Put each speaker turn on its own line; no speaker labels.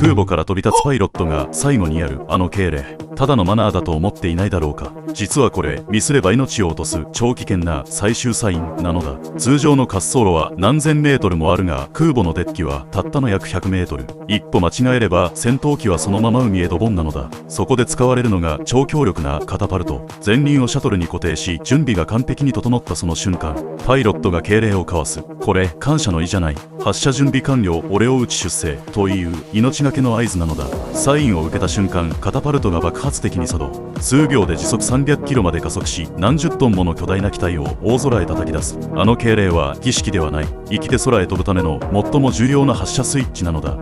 空母から飛び立つパイロットが最後にやるあの敬礼、ただのマナーだと思っていないだろうか。実はこれミスれば命を落とす超危険な最終サインなのだ。通常の滑走路は何千メートルもあるが、空母のデッキはたったの約100メートル。一歩間違えれば戦闘機はそのまま海へドボンなのだ。そこで使われるのが超強力なカタパルト。前輪をシャトルに固定し、準備が完璧に整ったその瞬間、パイロットが敬礼を交わす。これ感謝の意じゃない。発射準備完了、俺を撃ち出征という命がけの合図なのだ。サインを受けた瞬間、カタパルトが爆発的に作動。数秒で時速300キロまで加速し、何十トンもの巨大な機体を大空へ叩き出す。あの敬礼は儀式ではない、息で空へ飛ぶための最も重要な発射スイッチなのだ。